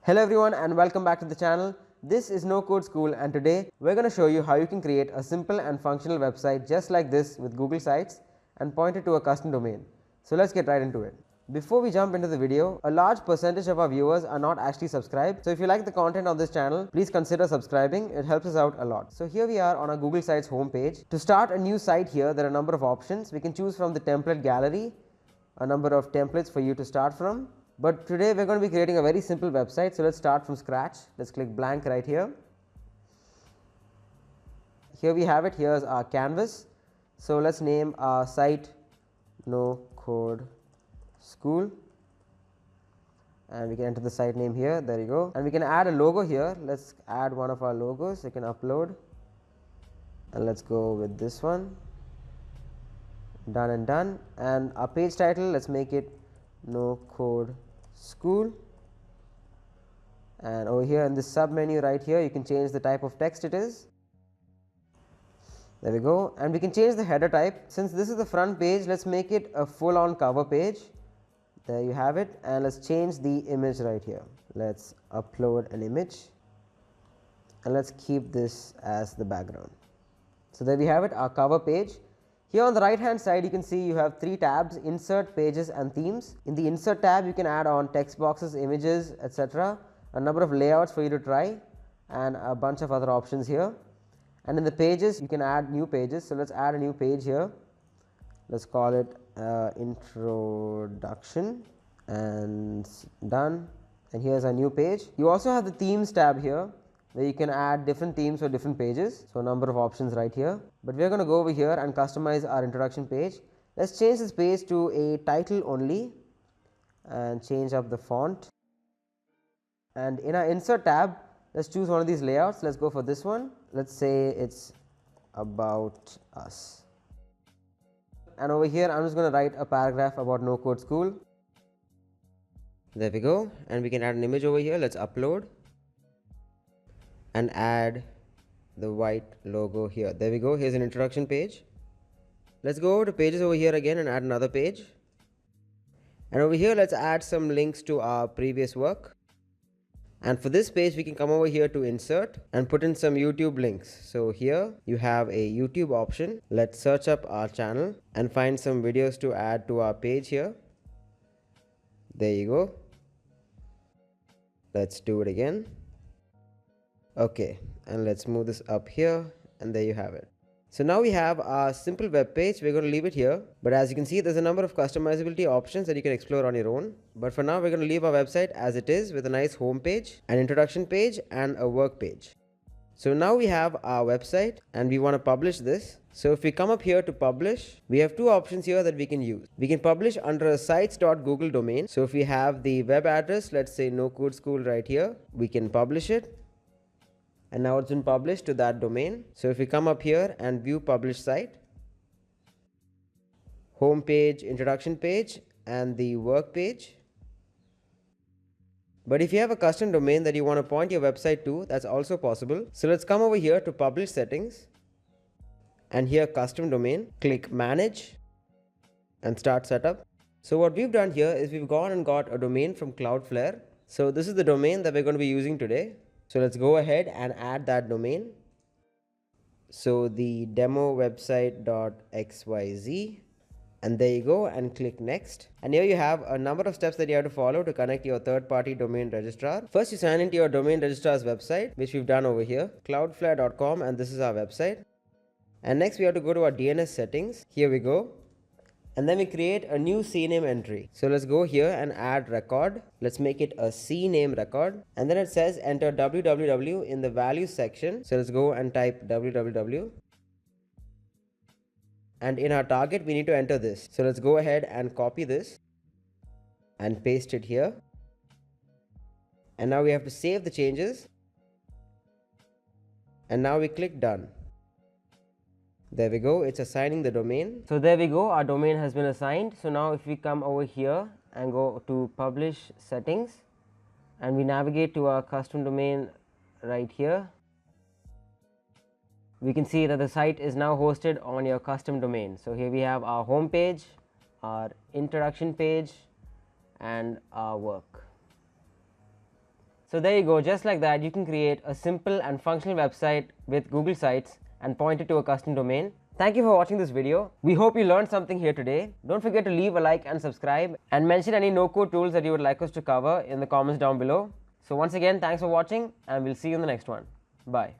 Hello everyone and welcome back to the channel. This is No Code School and today we're going to show you how you can create a simple and functional website just like this with Google Sites and point it to a custom domain. So let's get right into it. Before we jump into the video, a large percentage of our viewers are not actually subscribed. So if you like the content of this channel, please consider subscribing. It helps us out a lot. So here we are on our Google Sites homepage. To start a new site here, there are a number of options. We can choose from the template gallery, a number of templates for you to start from. But today we're going to be creating a very simple website. So let's start from scratch. Let's click blank right here. Here we have it. Here's our canvas. So let's name our site No Code School, and we can enter the site name here. There you go. And we can add a logo here. Let's add one of our logos. You can upload, and let's go with this one. Done and done. And our page title, let's make it No Code School. And over here in this sub menu right here, you can change the type of text it is. There we go. And we can change the header type. Since this is the front page, let's make it a full on cover page. There you have it. And let's change the image right here. Let's upload an image and let's keep this as the background. So there we have it, our cover page. Here on the right hand side, you can see you have three tabs: insert, pages and themes. In the insert tab, you can add on text boxes, images, etc., a number of layouts for you to try, and a bunch of other options here. And in the pages, you can add new pages. So let's add a new page here. Let's call it introduction, and done. And here's our new page. You also have the themes tab here, where you can add different themes for different pages. So a number of options right here. But we are going to go over here and customize our introduction page. Let's change this page to a title only and change up the font. And in our insert tab, let's choose one of these layouts. Let's go for this one. Let's say it's about us. And over here, I'm just going to write a paragraph about No Code School. There we go. And we can add an image over here. Let's upload and add the white logo here. There we go. Here's an introduction page. Let's go over to pages over here again and add another page. And over here, let's add some links to our previous work. And for this page, we can come over here to insert and put in some YouTube links. So here you have a YouTube option. Let's search up our channel and find some videos to add to our page here. There you go. Let's do it again. Okay, and let's move this up here, and there you have it. So now we have our simple web page. We're going to leave it here, but as you can see, there's a number of customizability options that you can explore on your own. But for now, we're going to leave our website as it is, with a nice home page, an introduction page and a work page. So now we have our website and we want to publish this. So if we come up here to publish, we have two options here that we can use. We can publish under a sites.google domain. So if we have the web address, let's say No Code School right here, we can publish it. And now it's been published to that domain. So if we come up here and view published site, home page, introduction page and the work page. But if you have a custom domain that you want to point your website to, that's also possible. So let's come over here to publish settings and here custom domain, click manage and start setup. So what we've done here is we've gone and got a domain from Cloudflare. So this is the domain that we're going to be using today. So let's go ahead and add that domain. So the demo website.xyz, and there you go, and click next. And here you have a number of steps that you have to follow to connect your third-party domain registrar. First, you sign into your domain registrar's website, which we've done over here, cloudflare.com, and this is our website. And next we have to go to our DNS settings. Here we go. And then we create a new CNAME entry. So let's go here and add record. Let's make it a CNAME record. And then it says enter www in the values section. So let's go and type www. And in our target, we need to enter this. So let's go ahead and copy this and paste it here. And now we have to save the changes. And now we click done. There we go, it's assigning the domain. So there we go, our domain has been assigned. So now if we come over here and go to publish settings and we navigate to our custom domain right here, we can see that the site is now hosted on your custom domain. So here we have our home page, our introduction page and our work. So there you go, just like that you can create a simple and functional website with Google Sites and point it to a custom domain. Thank you for watching this video. We hope you learned something here today. Don't forget to leave a like and subscribe, and mention any no-code tools that you would like us to cover in the comments down below. So once again, thanks for watching, and we'll see you in the next one. Bye.